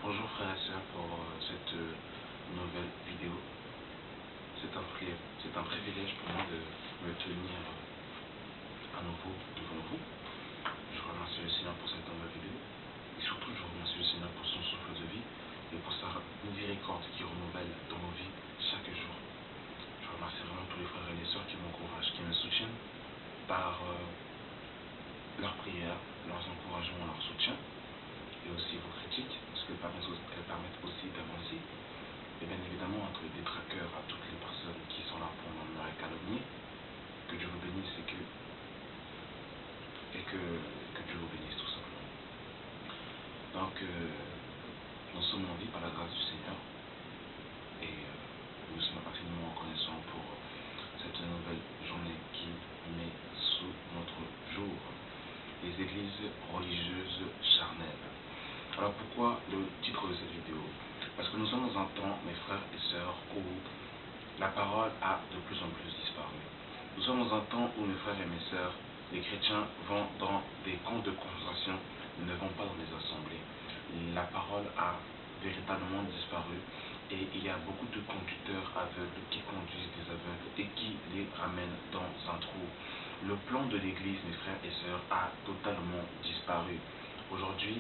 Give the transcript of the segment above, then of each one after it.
Bonjour frères et sœurs pour cette nouvelle vidéo. C'est un privilège pour moi de me tenir à nouveau devant vous. Je remercie le Seigneur pour cette nouvelle vidéo et surtout je remercie le Seigneur pour son souffle de vie et pour sa miséricorde qui renouvelle dans nos vies chaque jour. Je remercie vraiment tous les frères et les sœurs qui m'encouragent, qui me soutiennent par leurs prières, leurs encouragements, leur soutien et aussi vos critiques, parce qu'elles permettent aussi d'avancer. Et bien évidemment, entre les détraqueurs, à toutes les personnes qui sont là pour m'emmener à calomnier, que Dieu vous bénisse et que Dieu vous bénisse tout simplement. Donc, nous sommes en vie par la grâce du Seigneur et nous sommes infiniment reconnaissants pour cette nouvelle journée qui met sous notre jour les églises religieuses charnelles. Alors pourquoi le titre de cette vidéo? Parce que nous sommes dans un temps, mes frères et sœurs, où la parole a de plus en plus disparu. Nous sommes dans un temps où, mes frères et mes sœurs, les chrétiens vont dans des camps de concentration, ne vont pas dans des assemblées. La parole a véritablement disparu et il y a beaucoup de conducteurs aveugles qui conduisent des aveugles et qui les ramènent dans un trou. Le plan de l'église, mes frères et sœurs, a totalement disparu. Aujourd'hui,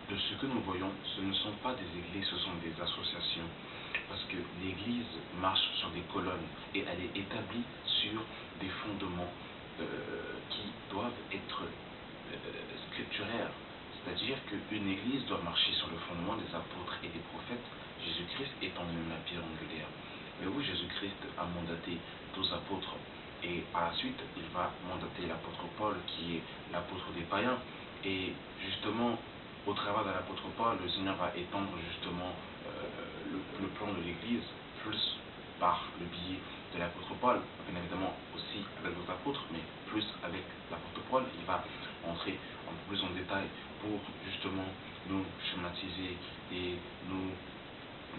de ce que nous voyons, ce ne sont pas des églises, ce sont des associations. Parce que l'église marche sur des colonnes et elle est établie sur des fondements qui doivent être scripturaires. C'est-à-dire qu'une église doit marcher sur le fondement des apôtres et des prophètes, Jésus-Christ étant même la pierre angulaire. Mais oui, Jésus-Christ a mandaté 12 apôtres et par la suite, il va mandater l'apôtre Paul qui est l'apôtre des païens. Et justement, au travers de l'apôtre Paul, le Seigneur va étendre justement le plan de l'Église, plus par le biais de l'apôtre Paul, bien évidemment aussi avec d'autres apôtres, mais plus avec l'apôtre Paul, il va entrer un peu plus en détail pour justement nous schématiser et nous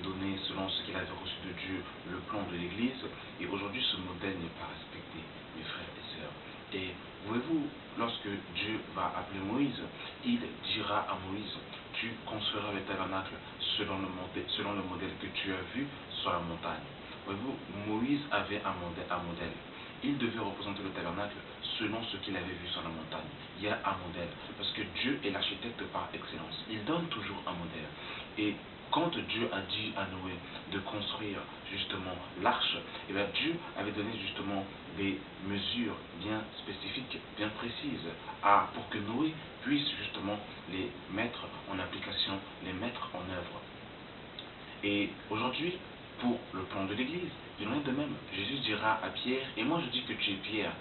donner selon ce qu'il avait reçu de Dieu le plan de l'Église. Et aujourd'hui, ce modèle n'est pas respecté, mes frères et sœurs. Et voyez-vous, lorsque Dieu va appeler Moïse, il dira à Moïse, tu construiras le tabernacle selon le modèle que tu as vu sur la montagne. Voyez-vous, Moïse avait un modèle. Il devait représenter le tabernacle selon ce qu'il avait vu sur la montagne. Il y a un modèle, parce que Dieu est l'architecte par excellence. Il donne toujours un modèle. Et quand Dieu a dit à Noé de construire justement l'arche, et bien Dieu avait donné justement des mesures bien spécifiques, bien précises, pour que Noé puisse justement les mettre en application, les mettre en œuvre. Et aujourd'hui, pour le plan de l'Église, il en est de même. Jésus dira à Pierre, et moi je dis que tu es Pierre,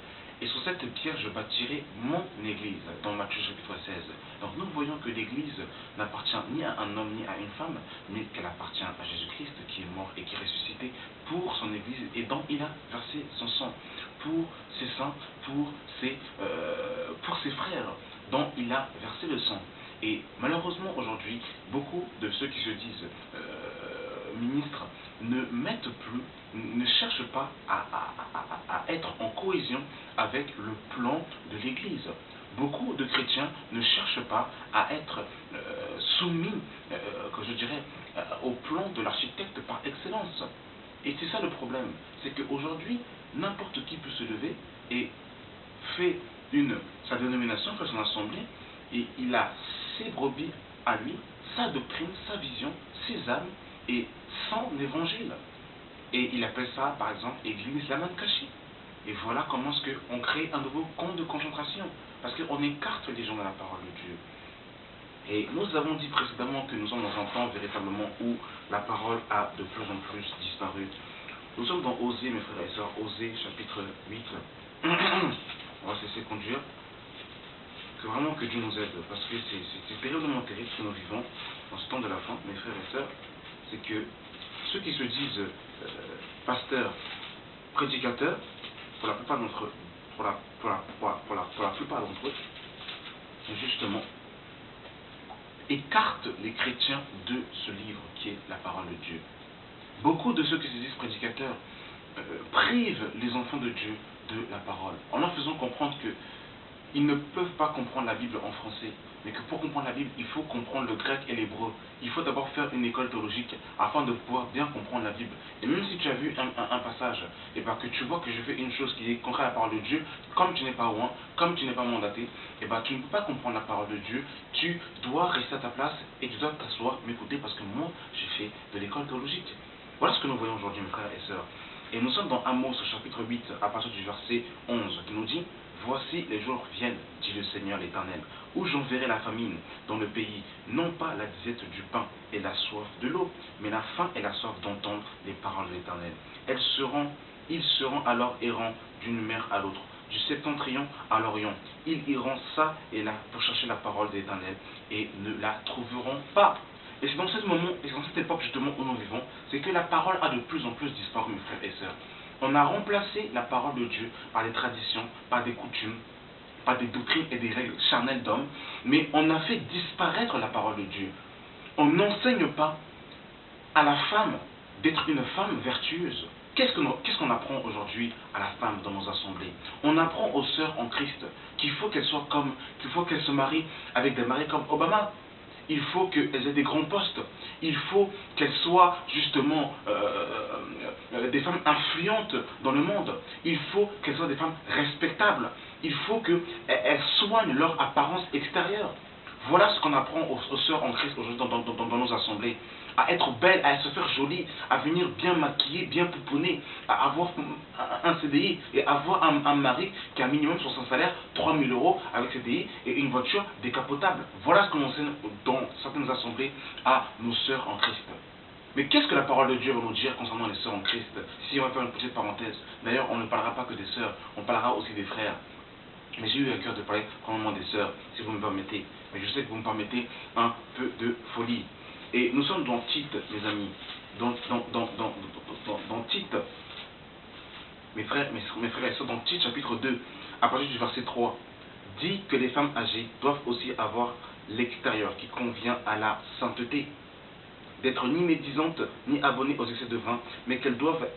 et sur cette pierre je bâtirai mon Église, dans Matthieu chapitre 16. Donc nous voyons que l'Église n'appartient ni à un homme ni à une femme, mais qu'elle appartient à Jésus-Christ qui est mort et qui est ressuscité pour son Église, et dont il a versé son sang, pour ses saints, pour ses frères, dont il a versé le sang. Et malheureusement aujourd'hui, beaucoup de ceux qui se disent ministres ne cherchent pas à être en cohésion avec le plan de l'Église. Beaucoup de chrétiens ne cherchent pas à être soumis, que je dirais, au plan de l'architecte par excellence. Et c'est ça le problème, c'est qu'aujourd'hui, n'importe qui peut se lever et fait sa dénomination, fait son assemblée, et il a ses brebis à lui, sa doctrine, sa vision, ses âmes, et sans l'évangile. Et il appelle ça, par exemple, Église la main cachée. Et voilà comment est-ce qu'on crée un nouveau camp de concentration. Parce qu'on écarte les gens de la parole de Dieu. Et nous avons dit précédemment que nous sommes dans un temps véritablement où la parole a de plus en plus disparu. Nous sommes dans Osée, mes frères et sœurs, Osée chapitre 8. On va se laisser conduire. Que vraiment que Dieu nous aide. Parce que c'est terriblement terrible ce que nous vivons dans ce temps de la fin, mes frères et sœurs. C'est que ceux qui se disent pasteurs, prédicateurs, pour la plupart d'entre eux, justement, écartent les chrétiens de ce livre qui est la parole de Dieu. Beaucoup de ceux qui se disent prédicateurs privent les enfants de Dieu de la parole, en leur faisant comprendre que ils ne peuvent pas comprendre la Bible en français. Mais que pour comprendre la Bible, il faut comprendre le grec et l'hébreu. Il faut d'abord faire une école théologique afin de pouvoir bien comprendre la Bible. Et même si tu as vu un passage, et ben que tu vois que je fais une chose qui est contraire à la parole de Dieu, comme tu n'es pas loin, comme tu n'es pas mandaté, et ben tu ne peux pas comprendre la parole de Dieu. Tu dois rester à ta place et tu dois t'asseoir, m'écouter, parce que moi, j'ai fait de l'école théologique. Voilà ce que nous voyons aujourd'hui, mes frères et sœurs. Et nous sommes dans Amos, chapitre 8, à partir du verset 11, qui nous dit: Voici les jours viennent, dit le Seigneur l'Éternel, où j'enverrai la famine dans le pays, non pas la disette du pain et la soif de l'eau, mais la faim et la soif d'entendre les paroles de l'Éternel. Ils seront alors errants d'une mer à l'autre, du septentrion à l'orient. Ils iront ça et là pour chercher la parole de l'Éternel et ne la trouveront pas. Et c'est dans ce moment, et c'est dans cette époque justement où nous vivons, c'est que la parole a de plus en plus disparu, mes frères et sœurs. On a remplacé la parole de Dieu par des traditions, par des coutumes, par des doctrines et des règles charnelles d'hommes, mais on a fait disparaître la parole de Dieu. On n'enseigne pas à la femme d'être une femme vertueuse. Qu'est-ce qu'on apprend aujourd'hui à la femme dans nos assemblées? On apprend aux sœurs en Christ qu'il faut qu'elles se marient avec des maris comme Obama. Il faut qu'elles aient des grands postes. Il faut qu'elles soient justement des femmes influentes dans le monde. Il faut qu'elles soient des femmes respectables. Il faut qu'elles soignent leur apparence extérieure. Voilà ce qu'on apprend aux sœurs en Christ aujourd'hui dans nos assemblées. À être belle, à se faire jolie, à venir bien maquillée, bien pouponner, à avoir un CDI et avoir un mari qui a minimum sur son salaire 3 000 € avec CDI et une voiture décapotable. Voilà ce qu'on enseigne dans certaines assemblées à nos sœurs en Christ. Mais qu'est-ce que la parole de Dieu va nous dire concernant les sœurs en Christ? Si on va faire une petite parenthèse. D'ailleurs, on ne parlera pas que des sœurs, on parlera aussi des frères. Mais j'ai eu à cœur de parler probablement des sœurs, si vous me permettez. Mais je sais que vous me permettez un peu de folie. Et nous sommes dans Tite, mes amis. Dans Tite, mes frères et sœurs, dans Tite chapitre 2, à partir du verset 3, dit que les femmes âgées doivent aussi avoir l'extérieur qui convient à la sainteté. D'être ni médisantes, ni abonnées aux excès de vin, mais qu'elles doivent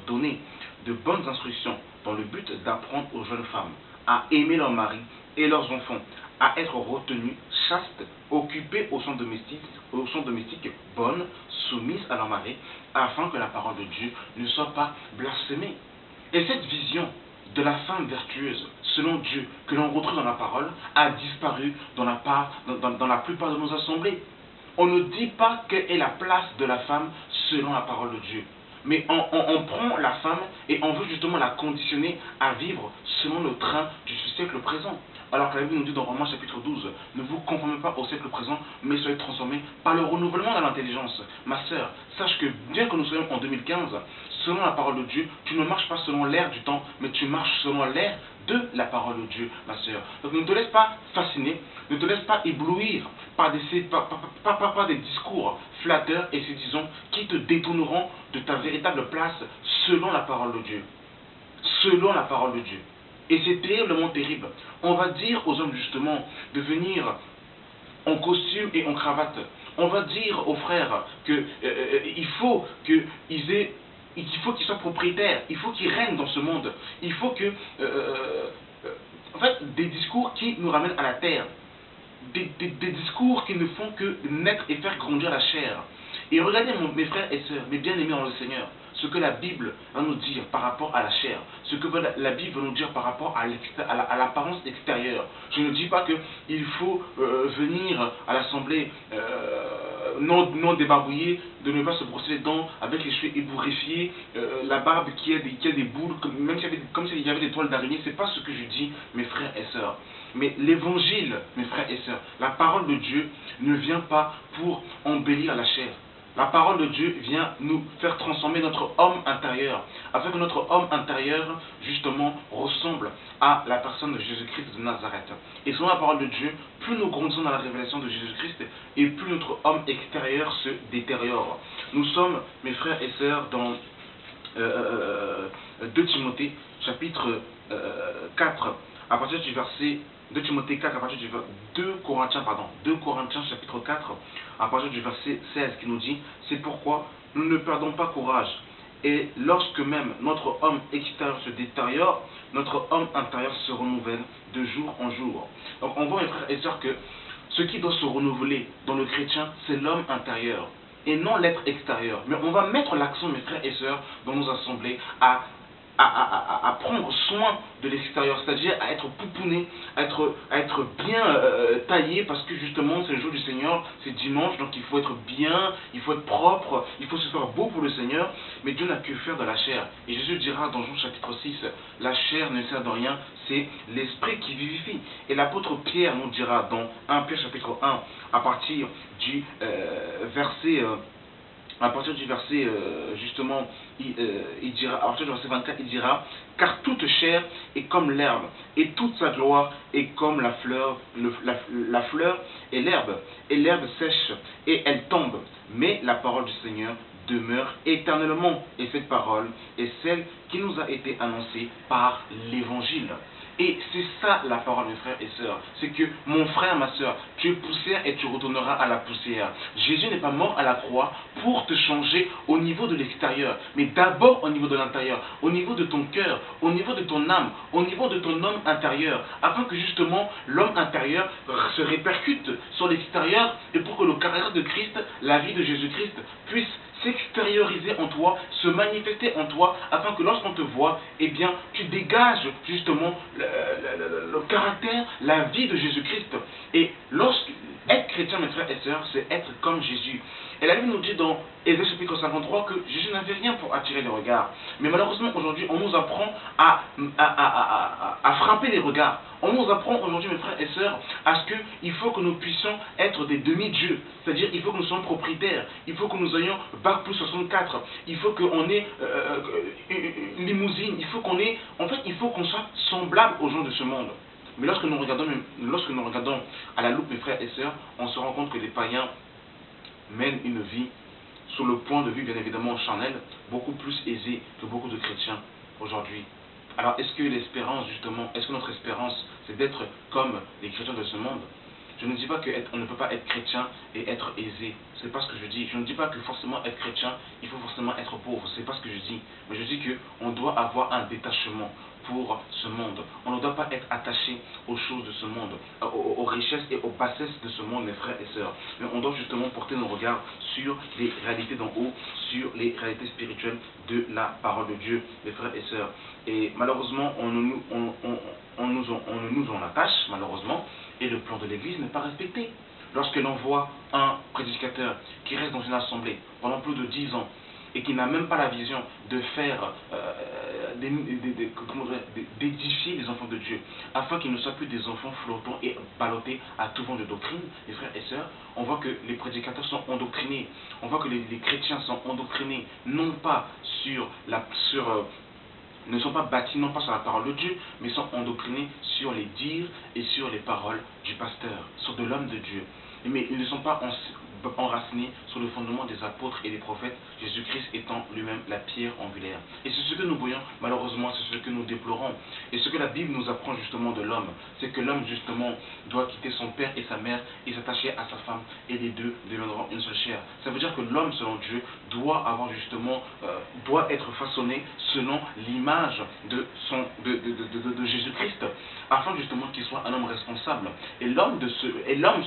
donner de bonnes instructions dans le but d'apprendre aux jeunes femmes à aimer leurs maris et leurs enfants, à être retenues, chastes, occupées au champ domestique, bonnes, soumises à leur mari, afin que la parole de Dieu ne soit pas blasphémée. Et cette vision de la femme vertueuse, selon Dieu, que l'on retrouve dans la parole, a disparu dans la plupart de nos assemblées. On ne dit pas quelle est la place de la femme selon la parole de Dieu. Mais on prend la femme et on veut justement la conditionner à vivre selon le train du siècle présent. Alors que la Bible nous dit dans Romains chapitre 12, ne vous conformez pas au siècle présent, mais soyez transformés par le renouvellement de l'intelligence. Ma sœur, sache que bien que nous soyons en 2015, selon la parole de Dieu, tu ne marches pas selon l'air du temps, mais tu marches selon l'air de la parole de Dieu, ma sœur. Donc ne te laisse pas fasciner, ne te laisse pas éblouir par des discours flatteurs et séduisants qui te détourneront de ta véritable place selon la parole de Dieu. Selon la parole de Dieu. Et c'est terriblement terrible. On va dire aux hommes justement de venir en costume et en cravate. On va dire aux frères qu'il faut qu'ils soient propriétaires, il faut qu'ils règnent dans ce monde. Il faut que... en fait, des discours qui nous ramènent à la terre. Des discours qui ne font que naître et faire grandir la chair. Et regardez mes frères et sœurs, mes bien-aimés dans le Seigneur, ce que la Bible va nous dire par rapport à la chair, ce que la Bible va nous dire par rapport à l'apparence extérieure. Je ne dis pas qu'il faut venir à l'assemblée non débarbouillé, de ne pas se brosser les dents avec les cheveux ébouriffés, la barbe qui a des boules, comme s'il y avait des toiles d'araignée. C'est pas ce que je dis, mes frères et sœurs. Mais l'évangile, mes frères et sœurs, la parole de Dieu ne vient pas pour embellir la chair. La parole de Dieu vient nous faire transformer notre homme intérieur, afin que notre homme intérieur, justement, ressemble à la personne de Jésus-Christ de Nazareth. Et selon la parole de Dieu, plus nous grandissons dans la révélation de Jésus-Christ, et plus notre homme extérieur se détériore. Nous sommes, mes frères et sœurs, dans 2 Timothée, chapitre 4, à partir du verset 2 Timothée 4, à partir du 2 Corinthiens chapitre 4, à partir du verset 16, qui nous dit: c'est pourquoi nous ne perdons pas courage, Et lorsque même notre homme extérieur se détériore, notre homme intérieur se renouvelle de jour en jour. Donc on voit, mes frères et sœurs, que ce qui doit se renouveler dans le chrétien, c'est l'homme intérieur et non l'être extérieur. Mais on va mettre l'accent, mes frères et sœurs, dans nos assemblées, à prendre soin de l'extérieur, c'est-à-dire à être pouponné, à être bien taillé, parce que justement c'est le jour du Seigneur, c'est dimanche, donc il faut être bien, il faut être propre, il faut se faire beau pour le Seigneur, mais Dieu n'a que faire de la chair. Et Jésus dira dans Jean chapitre 6, la chair ne sert de rien, c'est l'esprit qui vivifie. Et l'apôtre Pierre nous dira dans 1 Pierre chapitre 1, à partir du verset... à partir du verset, justement, il dira, à partir du verset 24, il dira, car toute chair est comme l'herbe, et toute sa gloire est comme la fleur, la fleur et l'herbe sèche, et elle tombe, mais la parole du Seigneur demeure éternellement, et cette parole est celle qui nous a été annoncée par l'évangile. Et c'est ça la parole, mes frères et sœurs. C'est que, mon frère, ma sœur, tu es poussière et tu retourneras à la poussière. Jésus n'est pas mort à la croix pour te changer au niveau de l'extérieur, mais d'abord au niveau de l'intérieur, au niveau de ton cœur, au niveau de ton âme, au niveau de ton homme intérieur, afin que justement l'homme intérieur se répercute sur l'extérieur et pour que le caractère de Christ, la vie de Jésus-Christ, puisse s'extérioriser en toi, se manifester en toi, afin que lorsqu'on te voit, eh bien, tu dégages justement le caractère, la vie de Jésus-Christ. Et être chrétien, mes frères et sœurs, c'est être comme Jésus. Et la Bible nous dit dans Ésaïe chapitre 53 que Jésus n'avait rien pour attirer les regards. Mais malheureusement, aujourd'hui, on nous apprend à frapper les regards. On nous apprend aujourd'hui, mes frères et sœurs, à ce qu'il faut que nous puissions être des demi-dieux. C'est-à-dire, il faut que nous soyons propriétaires. Il faut que nous ayons bac plus 64. Il faut qu'on ait une limousine. Il faut qu'on ait... En fait, il faut qu'on soit semblable aux gens de ce monde. Mais lorsque nous regardons à la loupe, mes frères et sœurs, on se rend compte que les païens mènent une vie, sous le point de vue bien évidemment charnel, beaucoup plus aisée que beaucoup de chrétiens aujourd'hui. Alors est-ce que l'espérance justement, est-ce que notre espérance c'est d'être comme les chrétiens de ce monde? Je ne dis pas qu'on ne peut pas être chrétien et être aisé, c'est pas ce que je dis. Je ne dis pas que forcément être chrétien, il faut forcément être pauvre, c'est pas ce que je dis. Mais je dis qu'on doit avoir un détachement pour ce monde. On ne doit pas être attaché aux choses de ce monde, aux richesses et aux bassesses de ce monde, mes frères et sœurs. Mais on doit justement porter nos regards sur les réalités d'en haut, sur les réalités spirituelles de la parole de Dieu, mes frères et sœurs. Et malheureusement, on ne nous en attache, malheureusement, et le plan de l'Église n'est pas respecté. Lorsque l'on voit un prédicateur qui reste dans une assemblée pendant plus de 10 ans, et qui n'a même pas la vision de faire, d'édifier les enfants de Dieu, afin qu'ils ne soient plus des enfants flottants et ballottés à tout vent de doctrine, les frères et sœurs, on voit que les prédicateurs sont endoctrinés, on voit que les chrétiens sont endoctrinés, non pas ne sont pas bâtis non pas sur la parole de Dieu, mais sont endoctrinés sur les dires et sur les paroles du pasteur, sur de l'homme de Dieu. Mais ils ne sont pas enracinés sur le fondement des apôtres et des prophètes, Jésus-Christ étant lui-même la pierre angulaire. Et c'est ce que nous voyons, malheureusement, c'est ce que nous déplorons. Et ce que la Bible nous apprend justement de l'homme, c'est que l'homme justement doit quitter son père et sa mère et s'attacher à sa femme, et les deux deviendront une seule chair. Ça veut dire que l'homme, selon Dieu, doit être façonné selon l'image de Jésus-Christ, afin justement qu'il soit un homme responsable. Et l'homme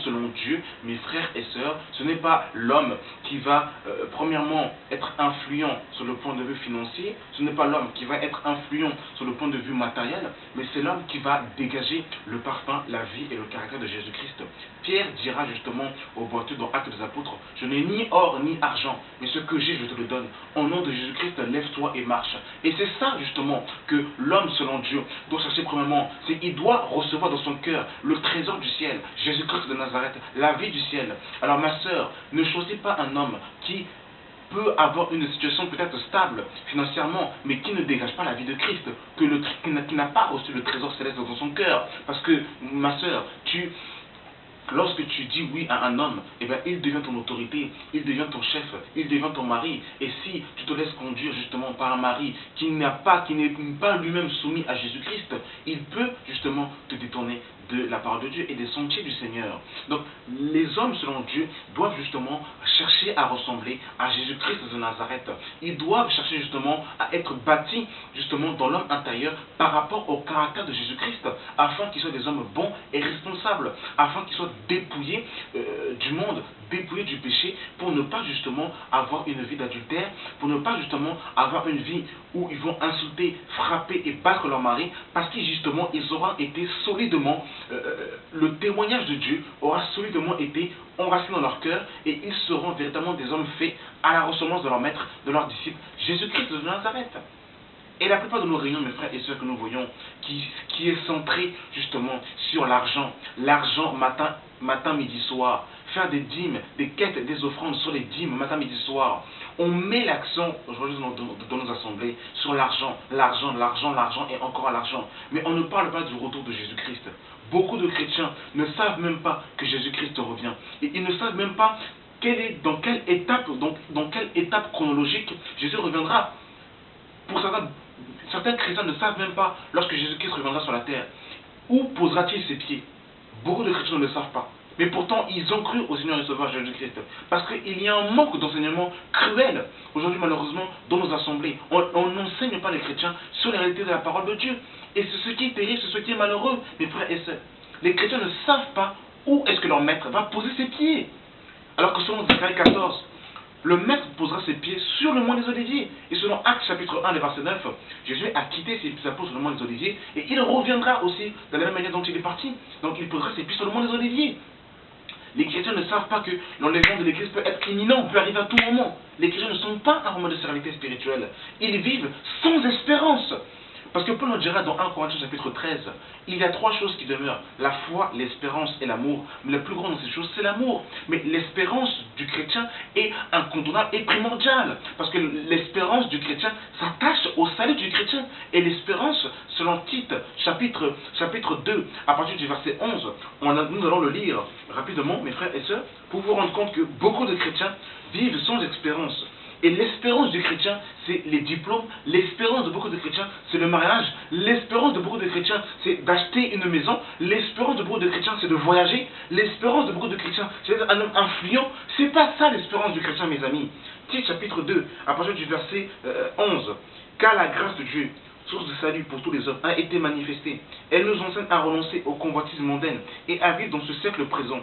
selon Dieu, mes frères et sœurs, ce n'est pas l'homme qui va premièrement être influent sur le point de vue financier, ce n'est pas l'homme qui va être influent sur le point de vue matériel, mais c'est l'homme qui va dégager le parfum, la vie et le caractère de Jésus-Christ. Pierre dira justement au boiteux dans Actes des Apôtres, je n'ai ni or ni argent, mais ce que j'ai je te le donne. Au nom de Jésus-Christ, lève-toi et marche. Et c'est ça justement que l'homme selon Dieu doit chercher premièrement, c'est qu'il doit recevoir dans son cœur le trésor du ciel, Jésus-Christ de Nazareth, la vie du ciel. Alors ma sœur, ne choisis pas un homme qui peut avoir une situation peut-être stable financièrement, mais qui ne dégage pas la vie de Christ, qui n'a pas reçu le trésor céleste dans son cœur. Parce que, ma sœur, lorsque tu dis oui à un homme, eh bien, il devient ton autorité, il devient ton chef, il devient ton mari. Et si tu te laisses conduire justement par un mari qui n'est pas lui-même soumis à Jésus-Christ, il peut justement te détourner de la parole de Dieu et des sentiers du Seigneur. Donc, les hommes, selon Dieu, doivent justement chercher à ressembler à Jésus-Christ de Nazareth. Ils doivent chercher justement à être bâtis justement dans l'homme intérieur par rapport au caractère de Jésus-Christ, afin qu'ils soient des hommes bons et responsables, afin qu'ils soient dépouillés du monde, dépouillés du péché, pour ne pas justement avoir une vie d'adultère, pour ne pas justement avoir une vie où ils vont insulter, frapper et battre leur mari, parce que justement ils auront été solidement, le témoignage de Dieu aura solidement été enraciné dans leur cœur, et ils seront véritablement des hommes faits à la ressemblance de leur maître, de leur disciple, Jésus-Christ de Nazareth. Et la plupart de nos réunions, mes frères et sœurs, que nous voyons, qui est centrée justement sur l'argent, matin, midi, soir, faire des dîmes, des quêtes, des offrandes sur les dîmes, matin, midi, soir. On met l'accent, aujourd'hui dans nos assemblées, sur l'argent, l'argent, l'argent, l'argent et encore l'argent. Mais on ne parle pas du retour de Jésus-Christ. Beaucoup de chrétiens ne savent même pas que Jésus-Christ revient. Et ils ne savent même pas dans quelle étape chronologique Jésus reviendra. Pour certains chrétiens ne savent même pas lorsque Jésus-Christ reviendra sur la terre. Où posera-t-il ses pieds? Beaucoup de chrétiens ne le savent pas. Mais pourtant, ils ont cru au Seigneur et Sauveur Jésus-Christ. Parce qu'il y a un manque d'enseignement cruel. Aujourd'hui, malheureusement, dans nos assemblées, on n'enseigne pas les chrétiens sur la réalité de la parole de Dieu. Et c'est ce qui est terrible, c'est ce qui est malheureux, mes frères et sœurs. Les chrétiens ne savent pas où est-ce que leur maître va poser ses pieds. Alors que selon Zacharie 14, le maître posera ses pieds sur le mont des Oliviers. Et selon Actes chapitre 1, verset 9, Jésus a quitté ses apôtres sur le mont des Oliviers, et il reviendra aussi de la même manière dont il est parti. Donc il posera ses pieds sur le mont des Oliviers. Les chrétiens ne savent pas que l'enlèvement de l'Église peut être imminent, peut arriver à tout moment. Les chrétiens ne sont pas un moment de sérénité spirituelle. Ils vivent sans espérance. Parce que Paul nous dira dans 1 Corinthiens chapitre 13, il y a 3 choses qui demeurent, la foi, l'espérance et l'amour. Mais le plus grand de ces choses, c'est l'amour. Mais l'espérance du chrétien est incontournable et primordiale. Parce que l'espérance du chrétien s'attache au salut du chrétien. Et l'espérance, selon Tite, chapitre 2, à partir du verset 11, nous allons le lire rapidement, mes frères et sœurs, pour vous rendre compte que beaucoup de chrétiens vivent sans espérance. Et l'espérance du chrétien, c'est les diplômes. L'espérance de beaucoup de chrétiens, c'est le mariage. L'espérance de beaucoup de chrétiens, c'est d'acheter une maison. L'espérance de beaucoup de chrétiens, c'est de voyager. L'espérance de beaucoup de chrétiens, c'est d'être un homme influent. C'est pas ça l'espérance du chrétien, mes amis. Tite chapitre 2, à partir du verset 11. Car la grâce de Dieu, source de salut pour tous les hommes, a été manifestée. Elle nous enseigne à renoncer aux convoitises mondaines et à vivre dans ce siècle présent,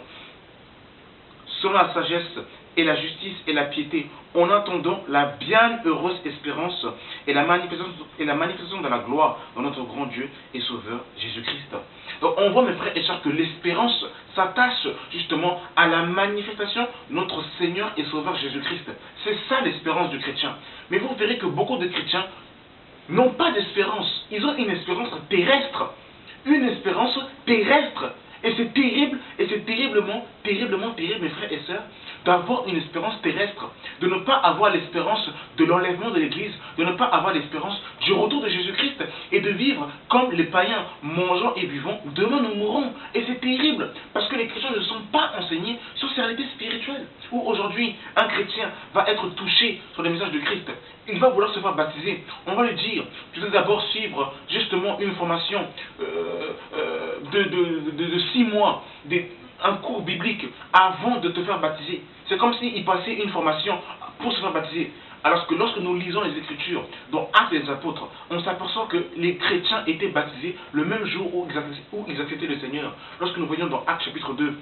selon la sagesse et la justice et la piété, en attendant la bienheureuse espérance et la manifestation de la gloire de notre grand Dieu et Sauveur Jésus-Christ. Donc on voit, mes frères et sœurs, que l'espérance s'attache justement à la manifestation de notre Seigneur et Sauveur Jésus-Christ. C'est ça l'espérance du chrétien. Mais vous verrez que beaucoup de chrétiens n'ont pas d'espérance. Ils ont une espérance terrestre. Une espérance terrestre. Et c'est terrible, et c'est terriblement terrible, mes frères et sœurs, d'avoir une espérance terrestre, de ne pas avoir l'espérance de l'enlèvement de l'Église, de ne pas avoir l'espérance du retour de Jésus-Christ, et de vivre comme les païens, mangeant et buvant, demain nous mourrons. Et c'est terrible, parce que les chrétiens ne sont pas enseignés sur ces réalités spirituelles. Où aujourd'hui, un chrétien va être touché sur le message de Christ, il va vouloir se faire baptiser. On va lui dire, tu dois d'abord suivre justement une formation de 6 mois, un cours biblique avant de te faire baptiser. C'est comme s'il passait une formation pour se faire baptiser. Alors que lorsque nous lisons les Écritures, dans Actes des Apôtres, on s'aperçoit que les chrétiens étaient baptisés le même jour où ils acceptaient le Seigneur. Lorsque nous voyons dans Actes chapitre 2,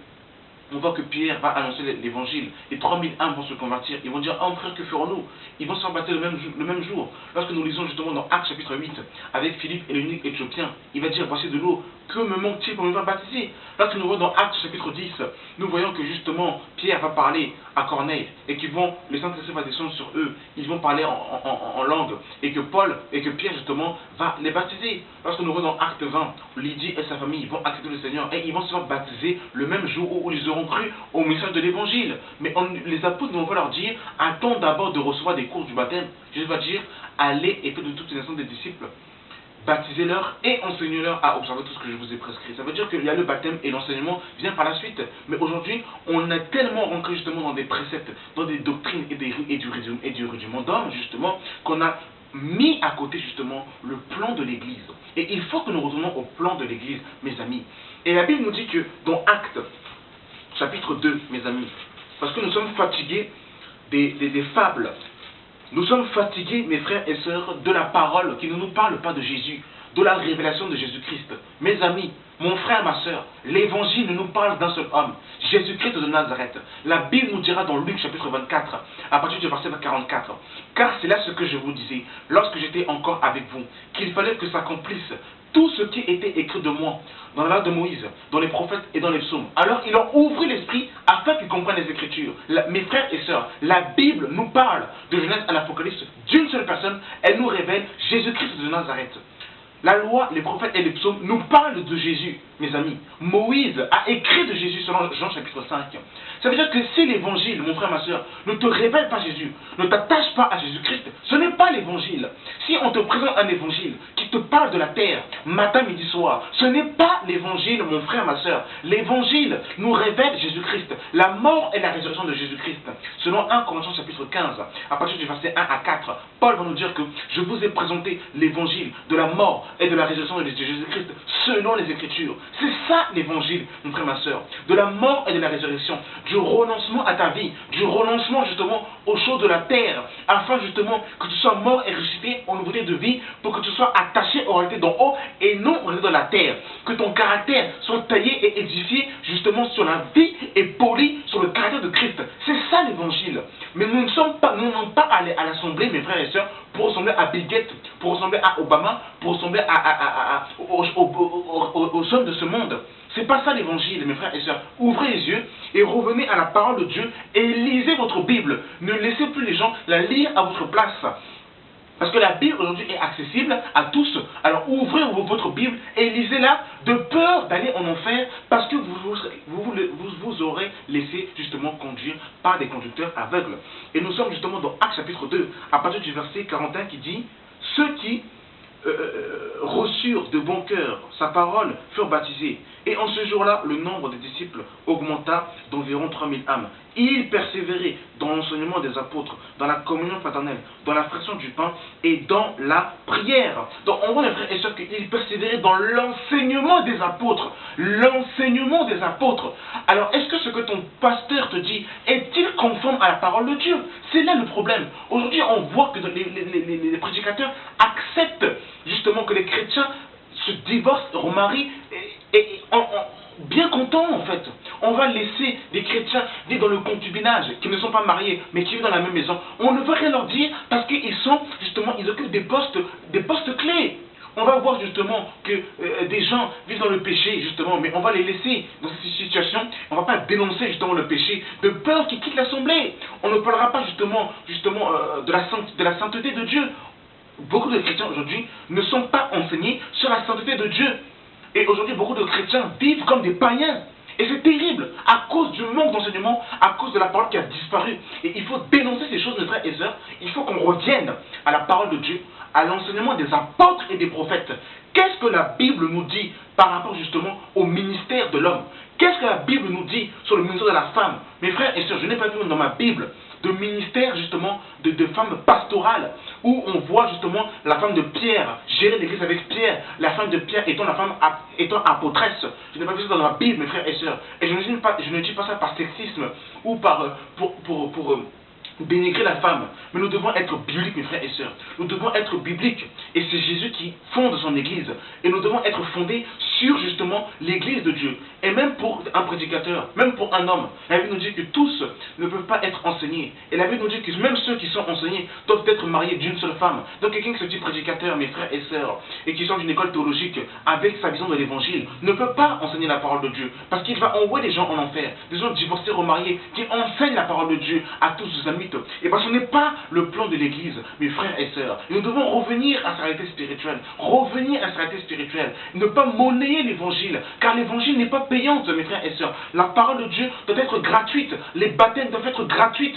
on voit que Pierre va annoncer l'évangile et 3000 âmes vont se convertir. Ils vont dire, oh frère, que ferons-nous? Ils vont se faire baptiser le même jour. Lorsque nous lisons justement dans Actes chapitre 8 avec Philippe et l'eunuque éthiopien, il va dire, voici de l'eau, que me manque-t-il pour me faire baptiser? Lorsque nous voyons dans Actes chapitre 10, nous voyons que justement Pierre va parler à Corneille et que le Saint-Esprit va descendre sur eux. Ils vont parler en langue et que Pierre justement va les baptiser. Lorsque nous voyons dans Acte 20, Lydie et sa famille vont accepter le Seigneur et ils vont se faire baptiser le même jour où ils auront cru au message de l'évangile. Mais les apôtres ne vont pas leur dire, attends d'abord de recevoir des cours du baptême. Jésus va dire, allez et faites de toutes les nations des disciples. Baptisez-leur et enseignez-leur à observer tout ce que je vous ai prescrit. Ça veut dire qu'il y a le baptême et l'enseignement vient par la suite. Mais aujourd'hui, on a tellement rentré justement dans des préceptes, dans des doctrines et du rudiment d'homme, justement, qu'on a mis à côté justement le plan de l'Église. Et il faut que nous retournions au plan de l'Église, mes amis. Et la Bible nous dit que dans Actes, chapitre 2, mes amis, parce que nous sommes fatigués des fables, nous sommes fatigués, mes frères et sœurs, de la parole qui ne nous parle pas de Jésus, de la révélation de Jésus-Christ. Mes amis, mon frère, ma sœur, l'évangile nous parle d'un seul homme, Jésus-Christ de Nazareth. La Bible nous dira dans Luc chapitre 24, à partir du verset 44, car c'est là ce que je vous disais, lorsque j'étais encore avec vous, qu'il fallait que s'accomplisse tout ce qui était écrit de moi, dans la loi de Moïse, dans les prophètes et dans les psaumes. Alors il leur ouvrit l'esprit afin qu'ils comprennent les Écritures. Mes frères et sœurs, la Bible nous parle de Genèse à l'Apocalypse d'une seule personne, elle nous révèle Jésus-Christ de Nazareth. La loi, les prophètes et les psaumes nous parlent de Jésus, mes amis. Moïse a écrit de Jésus selon Jean chapitre 5. Ça veut dire que si l'évangile, mon frère, ma soeur, ne te révèle pas Jésus, ne t'attache pas à Jésus-Christ, ce n'est pas l'évangile. Si on te présente un évangile qui te parle de la terre, matin, midi, soir, ce n'est pas l'évangile, mon frère, ma soeur. L'évangile nous révèle Jésus-Christ, la mort et la résurrection de Jésus-Christ. Selon 1 Corinthiens chapitre 15, à partir du verset 1 à 4, Paul va nous dire que je vous ai présenté l'évangile de la mort et de la résurrection de Jésus-Christ selon les Écritures. C'est ça l'évangile, mon frère, ma soeur. De la mort et de la résurrection, du renoncement à ta vie, du renoncement justement aux choses de la terre, afin justement que tu sois mort et ressuscité en nouveauté de vie, pour que tu sois attaché aux réalités d'en haut et non aux réalités de la terre. Que ton caractère soit taillé et édifié justement sur la vie et poli sur le caractère de Christ. C'est ça l'évangile. Mais nous n'sommes pas allés à l'assemblée, mes frères et sœurs, pour ressembler à Bill Gates, pour ressembler à Obama, pour ressembler aux hommes de ce monde. C'est pas ça l'évangile, mes frères et sœurs. Ouvrez les yeux et revenez à la parole de Dieu et lisez votre Bible. Ne laissez plus les gens la lire à votre place. Parce que la Bible aujourd'hui est accessible à tous. Alors ouvrez votre Bible et lisez-la de peur d'aller en enfer parce que vous aurez laissé justement conduire par des conducteurs aveugles. Et nous sommes justement dans Actes chapitre 2, à partir du verset 41 qui dit « Ceux qui reçurent de bon cœur sa parole furent baptisés. Et en ce jour-là, le nombre des disciples augmenta d'environ 3000 âmes. Ils persévéraient dans l'enseignement des apôtres, dans la communion fraternelle, dans la fraction du pain et dans la prière. Donc on voit, mes frères et sœurs, qu'ils persévéraient dans l'enseignement des apôtres. L'enseignement des apôtres. Alors, est-ce que ce que ton pasteur te dit est-il conforme à la parole de Dieu? C'est là le problème. Aujourd'hui, on voit que les prédicateurs acceptent justement que les chrétiens se divorcent, remarient et bien contents en fait. On va laisser des chrétiens vivre dans le concubinage, qui ne sont pas mariés, mais qui vivent dans la même maison. On ne veut rien leur dire parce qu'ils sont justement, ils occupent des postes clés. On va voir justement que des gens vivent dans le péché justement, mais on va les laisser dans cette situation. On ne va pas dénoncer justement le péché de peur qu'ils quittent l'assemblée. On ne parlera pas justement de la sainteté de Dieu. Beaucoup de chrétiens aujourd'hui ne sont pas enseignés sur la sainteté de Dieu. Et aujourd'hui, beaucoup de chrétiens vivent comme des païens. Et c'est terrible, à cause du manque d'enseignement, à cause de la parole qui a disparu. Et il faut dénoncer ces choses, mes frères et sœurs. Il faut qu'on revienne à la parole de Dieu, à l'enseignement des apôtres et des prophètes. Qu'est-ce que la Bible nous dit par rapport justement au ministère de l'homme? Qu'est-ce que la Bible nous dit sur le ministère de la femme? Mes frères et sœurs, je n'ai pas vu dans ma Bible de ministère justement de femmes pastorales où on voit justement la femme de Pierre gérer l'église avec Pierre, la femme de Pierre étant apôtresse. Je n'ai pas vu ça dans ma Bible, mes frères et sœurs. Et je ne dis pas ça par sexisme ou pour dénigrer la femme. Mais nous devons être bibliques, mes frères et sœurs. Nous devons être bibliques. Et c'est Jésus qui fonde son église. Et nous devons être fondés sur justement l'église de Dieu. Et même pour un prédicateur, même pour un homme, la Bible nous dit que tous ne peuvent pas être enseignés. Et la Bible nous dit que même ceux qui sont enseignés doivent être mariés d'une seule femme. Donc quelqu'un qui se dit prédicateur, mes frères et sœurs, et qui sort d'une école théologique avec sa vision de l'évangile, ne peut pas enseigner la parole de Dieu. Parce qu'il va envoyer des gens en enfer, des gens divorcés, remariés, qui enseignent la parole de Dieu à tous les amis. Et parce que ce n'est pas le plan de l'église, mes frères et sœurs. Et nous devons revenir à sa réalité spirituelle. Revenir à sa réalité spirituelle. Ne pas monnayer l'évangile. Car l'évangile n'est pas payante, mes frères et sœurs. La parole de Dieu doit être gratuite. Les baptêmes doivent être gratuits.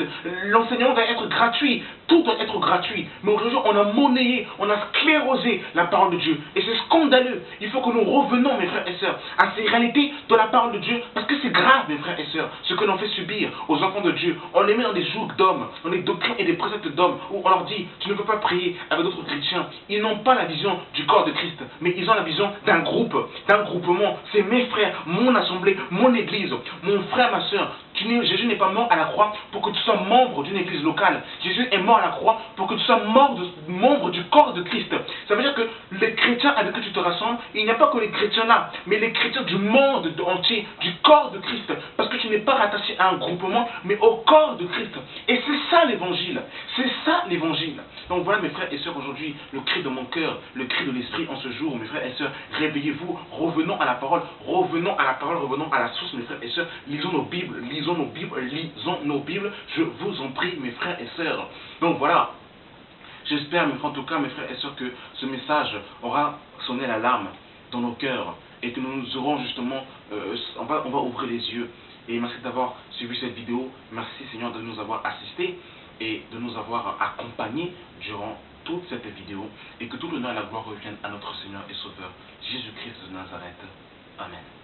L'enseignement doit être gratuit. Tout doit être gratuit. Mais aujourd'hui, on a monnayé, on a sclérosé la parole de Dieu. Et c'est scandaleux. Il faut que nous revenons, mes frères et sœurs, à ces réalités de la parole de Dieu. Parce que c'est grave, mes frères et sœurs, ce que l'on fait subir aux enfants de Dieu. On les met dans des jougs d'hommes. d'hommes, dans des doctrines et des préceptes d'hommes, où on leur dit, tu ne peux pas prier avec d'autres chrétiens. Ils n'ont pas la vision du corps de Christ, mais ils ont la vision d'un groupe, d'un groupement. C'est mes frères, mon assemblée, mon église, mon frère, ma soeur. Jésus n'est pas mort à la croix pour que tu sois membre d'une église locale. Jésus est mort à la croix pour que tu sois membre du corps de Christ. Ça veut dire que les chrétiens avec qui tu te rassembles, il n'y a pas que les chrétiens là, mais les chrétiens du monde entier, du corps de Christ. Parce que tu n'es pas rattaché à un groupement, mais au corps de Christ. Et c'est ça l'évangile. C'est ça l'évangile. Donc voilà mes frères et sœurs, aujourd'hui, le cri de mon cœur, le cri de l'esprit en ce jour, mes frères et sœurs, réveillez-vous, revenons à la parole, revenons à la source, mes frères et sœurs, lisons nos Bibles, je vous en prie, mes frères et sœurs. Donc voilà, j'espère, en tout cas, mes frères et sœurs, que ce message aura sonné l'alarme dans nos cœurs et que nous aurons justement, on va ouvrir les yeux. Et merci d'avoir suivi cette vidéo. Merci Seigneur de nous avoir assistés et de nous avoir accompagnés durant toute cette vidéo. Et que tout l'honneur et la gloire reviennent à notre Seigneur et Sauveur, Jésus-Christ de Nazareth. Amen.